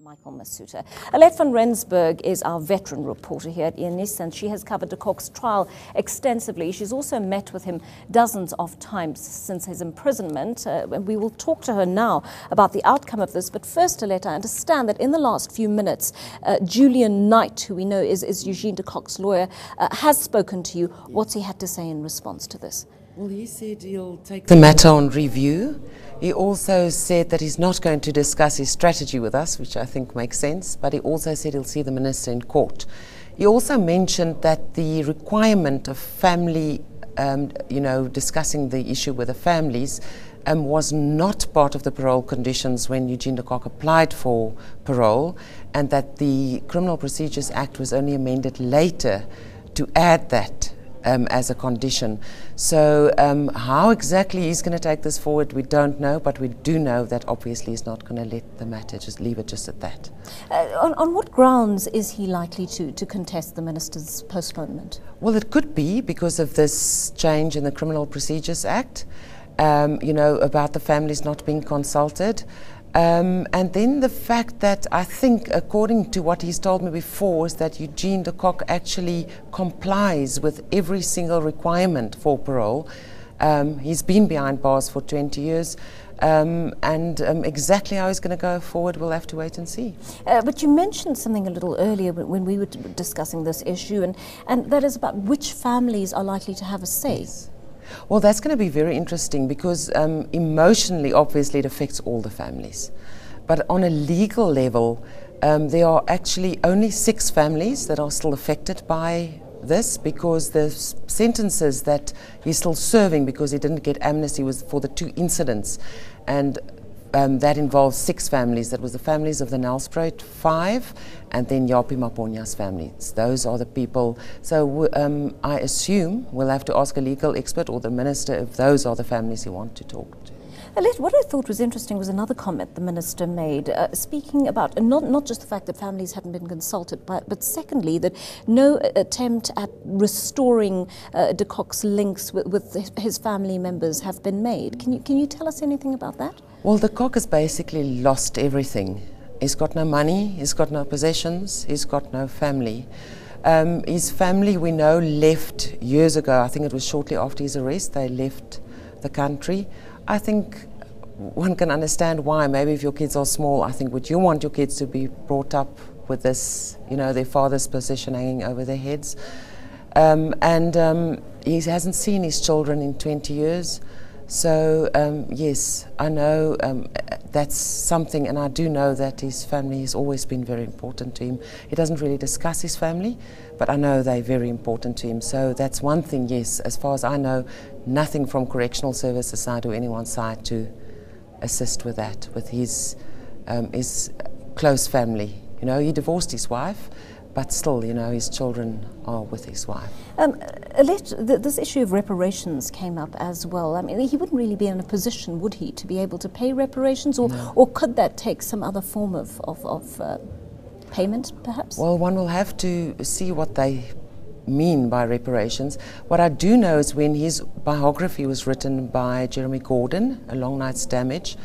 Michael Masuta. Alet van Rensberg is our veteran reporter here at eNCA, and she has covered De Kock's trial extensively. She's also met with him dozens of times since his imprisonment. And we will talk to her now about the outcome of this. But first, Alet, I understand that in the last few minutes, Julian Knight, who we know is Eugene De Kock's lawyer, has spoken to you. What's he had to say in response to this? Well, he said he'll take the matter on review. He also said that he's not going to discuss his strategy with us, which I think makes sense, but he also said he'll see the minister in court. He also mentioned that the requirement of family, discussing the issue with the families was not part of the parole conditions when Eugene De Kock applied for parole, and that the Criminal Procedures Act was only amended later to add that as a condition. So how exactly he's going to take this forward, we don't know, but we do know that obviously he's not going to let the matter just leave it just at that. On what grounds is he likely to contest the minister's postponement? Well, it could be because of this change in the Criminal Procedures Act, about the families not being consulted. And then the fact that I think, according to what he's told me before, is that Eugene De Kock actually complies with every single requirement for parole. He's been behind bars for 20 years. Exactly how he's going to go forward, we'll have to wait and see. But you mentioned something a little earlier when we were discussing this issue, and that is about which families are likely to have a say. Yes. Well, that's going to be very interesting because emotionally, obviously, it affects all the families. But on a legal level, there are actually only 6 families that are still affected by this, because the sentences that he's still serving because he didn't get amnesty was for the 2 incidents. And that involves 6 families. That was the families of the Nelspruit 5 and then Yapi Maponya's families. Those are the people. So I assume we'll have to ask a legal expert or the minister if those are the families you want to talk to. Alet, what I thought was interesting was another comment the minister made, speaking about not just the fact that families hadn't been consulted, but secondly, that no attempt at restoring De Kock's links with his family members have been made. Can you tell us anything about that? Well, De Kock has basically lost everything. He's got no money, he's got no possessions, he's got no family. His family, we know, left years ago. I think it was shortly after his arrest, they left the country. I think one can understand why. Maybe if your kids are small, I think would you want your kids to be brought up with this, their father's position hanging over their heads? He hasn't seen his children in 20 years. So, yes, I know that's something, and I do know that his family has always been very important to him. He doesn't really discuss his family, but I know they're very important to him. So that's one thing, yes, as far as I know, nothing from correctional services side or anyone's side to assist with that, with his close family. He divorced his wife, but still, his children are with his wife. Alet, this issue of reparations came up as well. I mean, he wouldn't really be in a position, would he, to be able to pay reparations, or could that take some other form of payment, perhaps? Well, one will have to see what they mean by reparations. What I do know is when his biography was written by Jeremy Gordon, A Long Night's Damage,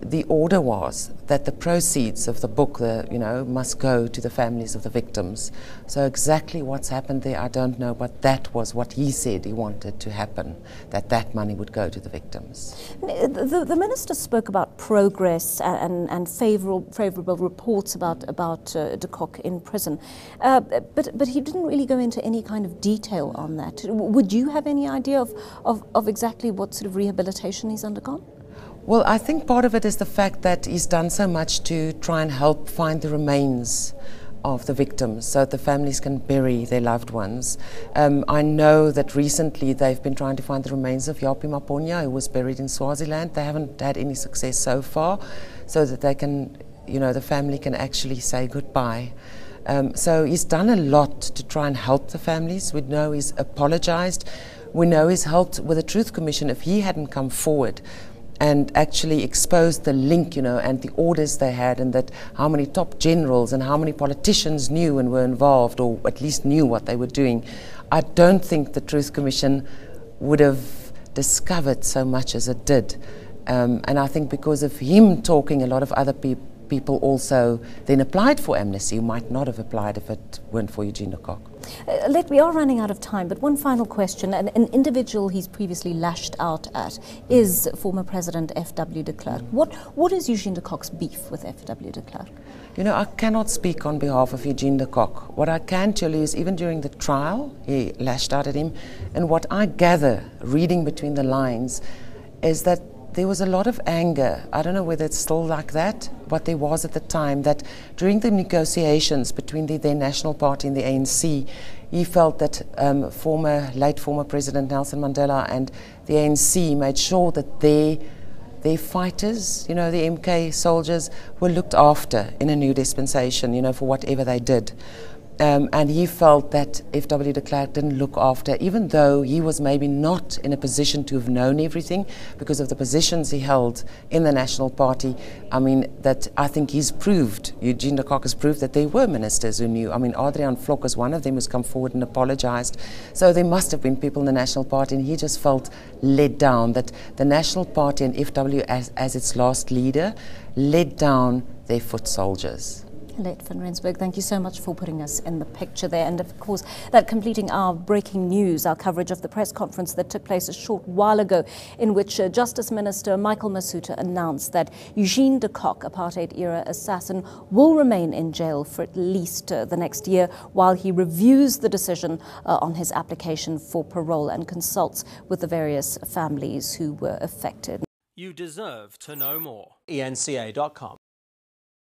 the order was that the proceeds of the book, must go to the families of the victims. So exactly what's happened there, I don't know, but that was what he said he wanted to happen, that money would go to the victims. The minister spoke about progress and favourable reports about De Kock in prison, but he didn't really go into any kind of detail on that. Would you have any idea of exactly what sort of rehabilitation he's undergone? Well, I think part of it is the fact that he's done so much to try and help find the remains of the victims so that the families can bury their loved ones. I know that recently they've been trying to find the remains of Yapi Maponya, who was buried in Swaziland. They haven't had any success so far, so that they can, the family can actually say goodbye. So he's done a lot to try and help the families. We know he's apologized. We know he's helped with the Truth Commission. If he hadn't come forward and actually exposed the link, and the orders they had, and that how many top generals and how many politicians knew and were involved, or at least knew what they were doing, I don't think the Truth Commission would have discovered so much as it did. And I think because of him talking, a lot of other people people also then applied for amnesty who might not have applied if it weren't for Eugene De Kock. We are running out of time, but one final question. An individual he's previously lashed out at is former President F.W. de Klerk. What is Eugene De Kock's beef with F.W. de Klerk? You know, I cannot speak on behalf of Eugene De Kock. What I can tell you is even during the trial, he lashed out at him. And what I gather, reading between the lines, is that there was a lot of anger. I don't know whether it's still like that, what there was at the time, that during the negotiations between the then National Party and the ANC, he felt that late former President Nelson Mandela and the ANC made sure that their fighters, you know, the eNCA soldiers, were looked after in a new dispensation, you know, for whatever they did. And he felt that F.W. de Klerk didn't look after, even though he was maybe not in a position to have known everything because of the positions he held in the National Party. I mean, that I think he's proved, Eugene De Kock has proved that there were ministers who knew. I mean, Adriaan Vlok was one of them who's come forward and apologized. So there must have been people in the National Party, and he just felt let down, that the National Party and FW as its last leader let down their foot soldiers. Alet van Rensberg, thank you so much for putting us in the picture there. And of course, that completing our breaking news, our coverage of the press conference that took place a short while ago, in which Justice Minister Michael Masuta announced that Eugene De Kock, apartheid-era assassin, will remain in jail for at least the next year while he reviews the decision on his application for parole and consults with the various families who were affected. You deserve to know more. eNCA.com